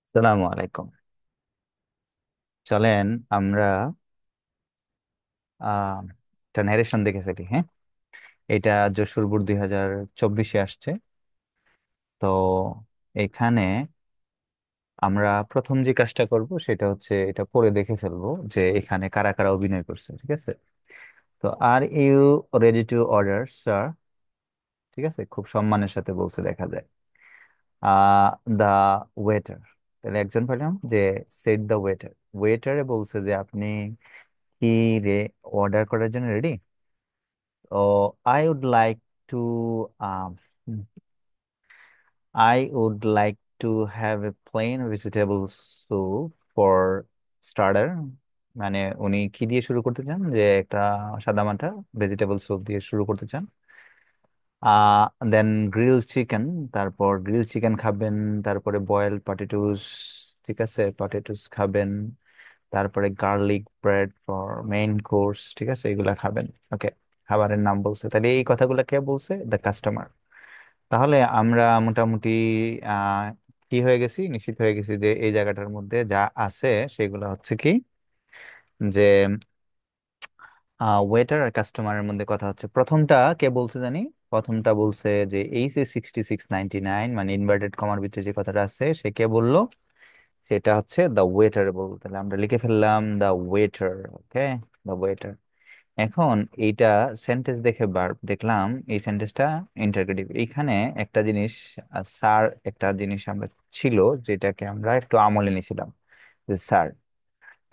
আসসালামু আলাইকুম। চলেন আমরা আহ একটা ন্যারেশন দেখে ফেলি, হ্যাঁ। এটা যশোর বোর্ড 2024-এ আসছে। তো এখানে আমরা প্রথম যে কাজটা করব সেটা হচ্ছে এটা পড়ে দেখে ফেলবো যে এখানে কারা কারা অভিনয় করছে, ঠিক আছে। তো are you ready to order sir? ঠিক আছে, খুব সম্মানের সাথে বলছে দেখা যায়। The waiter. তাহলে একজন পেলাম যে সেট দা ওয়েটার। ওয়েটারে বলছে যে আপনি কি রে অর্ডার করার জন্য ready? I would like to I would like to have a plain vegetable soup for starter. মানে উনি কি দিয়ে শুরু করতে চান, যে একটা সাদামাটা ভেজিটেবল স্যুপ দিয়ে শুরু করতে চান। আহ দেন গ্রিল চিকেন, তারপর গ্রিল চিকেন খাবেন। তারপরে বয়েল পটেটোস, ঠিক আছে, পটেটোস খাবেন। তারপরে garlic bread for main course, ঠিক আছে, এগুলা খাবেন। ওকে, খাবারের নাম বলছে, তাহলে এই কথাগুলো কে বলছে? The customer. তাহলে আমরা মোটামুটি আহ কি হয়ে গেছি, নিশ্চিত হয়ে গেছি যে এই জায়গাটার মধ্যে যা আছে সেগুলো হচ্ছে কি, যে ওয়েটার আর কাস্টমারের মধ্যে কথা হচ্ছে। প্রথমটা কে বলছে জানি? প্রথমটা বলছে যে AC6699, মানে ইনভার্টেড কমার ভিতরে যে কথাটা আছে সে কে বললো? সেটা হচ্ছে দ্য ওয়েটার বলবো। তাহলে আমরা লিখে ফেললাম the waiter. Okay, the waiter. এখন এইটা সেন্টেন্স দেখে দেখলাম এই সেন্টেন্সটা ইন্টারগেটিভ। এইখানে একটা জিনিস, স্যার একটা জিনিস আমরা ছিল যেটাকে আমরা একটু আমলে নিয়েছিলাম, যে স্যার।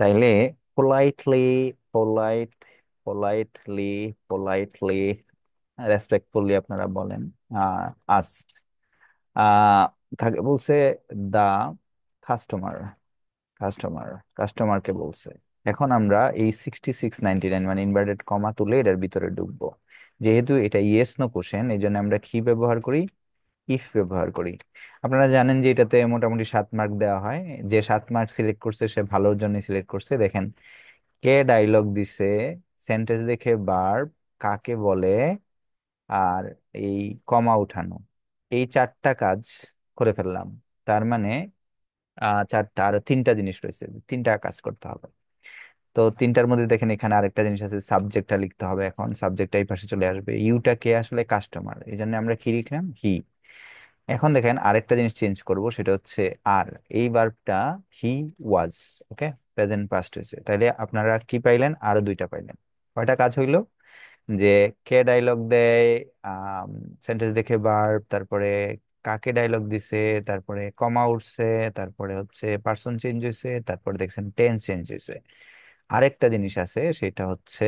তাইলে politely, polite politely politely respectfully আপনারা বলেন আস আহ কাকে বলছে? দা কাস্টমার। কাস্টমার, কাস্টমারকে বলছে। এখন আমরা এই 6699 মানে ইনভার্টেড কমা তুলে এটার ভিতরে ঢুকবো। যেহেতু এটা ইয়েস নো কোশ্চেন, এই জন্য আমরা কি ব্যবহার করি? ইফ ব্যবহার করি। আপনারা জানেন যে এটাতে মোটামুটি 7 মার্ক দেওয়া হয়। যে 7 মার্ক সিলেক্ট করছে সে ভালোর জন্য সিলেক্ট করছে। দেখেন, কে ডায়লগ দিছে, সেন্টেন্স দেখে ভার্ব, কাকে বলে, আর এই কমা উঠানো, এই 4টা কাজ করে ফেললাম। তার মানে চারটা, আরো 3টা জিনিস রয়েছে, 3টা কাজ করতে হবে। তো 3টার মধ্যে দেখেন এখানে আরেকটা জিনিস আছে, সাবজেক্টটা লিখতে হবে। এখন সাবজেক্টটা এই পাশে চলে আসবে, ইউটা কে আসলে কাস্টমার, এই জন্য আমরা কি লিখলাম? হি। এখন দেখেন আরেকটা জিনিস চেঞ্জ করব, সেটা হচ্ছে আর এই ভার্বটা হি ওয়াজ। ওকে, প্রেজেন্ট পাস্ট হয়েছে। তাহলে আপনারা কি পাইলেন? আরো 2টা পাইলেন। কয়টা কাজ হইলো? যে কে ডায়লগ দেয়, সেন্টেন্স দেখে ভার্ব, তারপরে কাকে ডায়লগ দিছে, তারপরে কমা উঠছে, তারপরে হচ্ছে পার্সন চেঞ্জ হয়েছে, তারপরে দেখছেন টেন্স চেঞ্জ হয়েছে। আরেকটা জিনিস আছে, সেটা হচ্ছে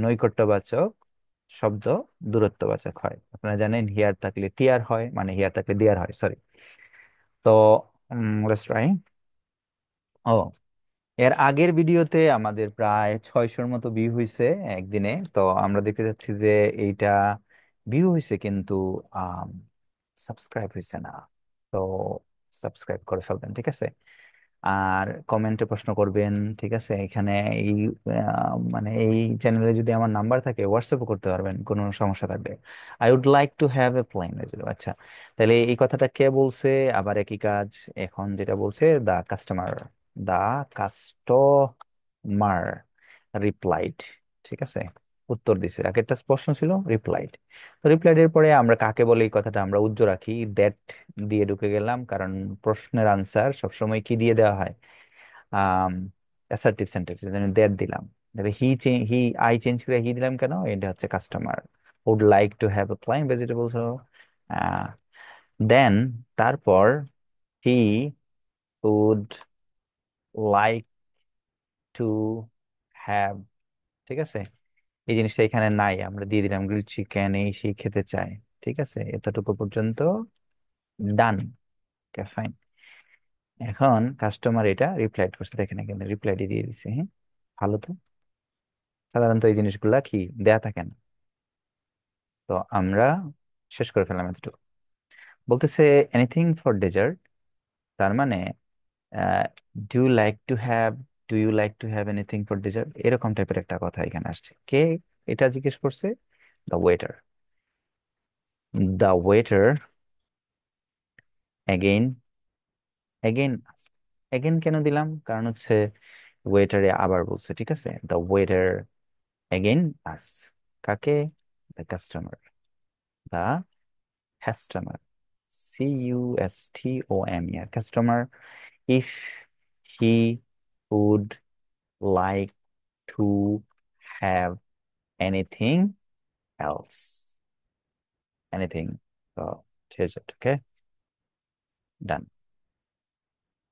নৈকট্যবাচক শব্দ দূরত্ববাচক হয়। আপনারা জানেন হিয়ার থাকলে টিয়ার হয়, মানে হিয়ার থাকলে দিয়ার হয়, সরি। তো লেটস ট্রাই। ও, এর আগের ভিডিওতে আমাদের প্রায় 600-র মতো ভিউ হয়েছে একদিনে। তো আমরা দেখতে যাচ্ছি যে এইটা ভিউ হয়েছে, কিন্তু সাবস্ক্রাইব হয়েছে না। তো সাবস্ক্রাইব করে ফেলবেন, ঠিক আছে। আর কমেন্টে প্রশ্ন করবেন, ঠিক আছে। এখানে এই মানে এই চ্যানেলে যদি আমার নাম্বার থাকে হোয়াটসঅ্যাপও করতে পারবেন কোনো সমস্যা থাকলে। I would like to have a plain. আচ্ছা, তাহলে এই কথাটা কে বলছে? আবার একই কাজ। এখন যেটা বলছে দা কাস্টমার, দা কাস্টমার রিপ্লাইড, ঠিক আছে, উত্তর দিছে। আগে একটা প্রশ্ন ছিল, রিপ্লাইড। তো রিপ্লাইড এর পরে আমরা কাকে বলে এই কথাটা আমরা উজ্জ্ব রাখি, দ্যাট দিয়ে ঢুকে গেলাম, কারণ প্রশ্নের আনসার সবসময় কি দিয়ে দেওয়া হয়? আম অ্যাসার্টিভ সেন্টেন্স, দ্যাট দিলাম। তবে হি, আই চেঞ্জ করে হি দিলাম কেন? এটা হচ্ছে customer would like to have a plain vegetables. Then তারপর he would like to have, ঠিক আছে। এই জিনিসটা এখানে নাই, আমরা দিয়ে দিলাম গ্রিল চিকেন, এই সেই খেতে চাই। ঠিক আছে, এতটুকু পর্যন্ত ডান। ফাইন। এখন কাস্টমার এটা রিপ্লাই করছে, দেখেন এখানে রিপ্লাইটি দিয়ে দিছে, হ্যাঁ। ভালো তো। সাধারণত এই জিনিসগুলা কি দেয়া থাকে না। তো আমরা শেষ করে ফেললাম এতটুকু। বলতেছে এনিথিং ফর ডেজার্ট, তার মানে do like to have, do you like to have anything for dessert, এরকম টাইপের একটা কথা এখানে আসছে। কে এটা জিজ্ঞেস করছে? The waiter. The waiter, again again, again কেন দিলাম? কারণ হচ্ছে ওয়েটারে আবার বলছে, ঠিক আছে? দ্য ওয়েটার এগেইন আস, কাকে? The customer, the customer, CUSTOMER, customer, if he would like to have anything else, anything, তো ঠিক আছে, ওকে, ডান।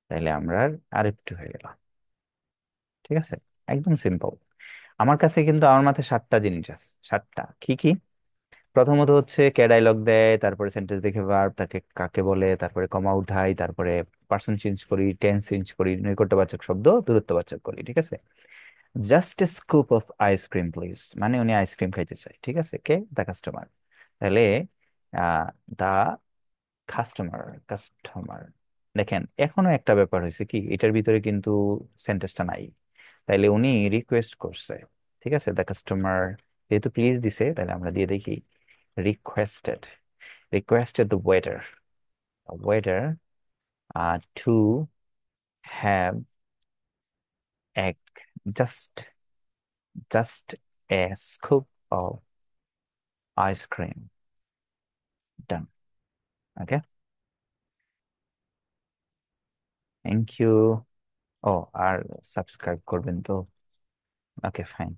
তাইলে আমরা আর একটু হয়ে গেল, ঠিক আছে, একদম সিম্পল। আমার কাছে কিন্তু আমার মাথায় 7টা জিনিস আছে, 7টা। কি কি? প্রথমত হচ্ছে কে ডায়লগ দেয়, তারপরে সেন্টেন্স দেখে ভার্ব তাকে কাকে বলে, তারপরে কমা উঠাই, তারপরে পার্সন চেঞ্জ করি, টেন্স চেঞ্জ করি, নৈকট্যবাচক শব্দ দূরত্ববাচক করি, ঠিক আছে? Just a scoop of ice cream please, মানে উনি আইসক্রিম খাইতে চায়, ঠিক আছে? কে? The customer. তাহলে দা কাস্টমার, কাস্টমার। দেখেন এখনো একটা ব্যাপার হয়েছে কি, এটার ভিতরে কিন্তু সেন্টেন্সটা নাই। তাইলে উনি রিকোয়েস্ট করছে, ঠিক আছে? দ্য কাস্টমার, যেহেতু প্লিজ দিছে, তাহলে আমরা দিয়ে দেখি requested, requested the waiter, waiter to have এক, just, just a scoop of ice cream, done. Okay, thank you. ও, আর সাবস্ক্রাইব করবেন তো? Okay, fine.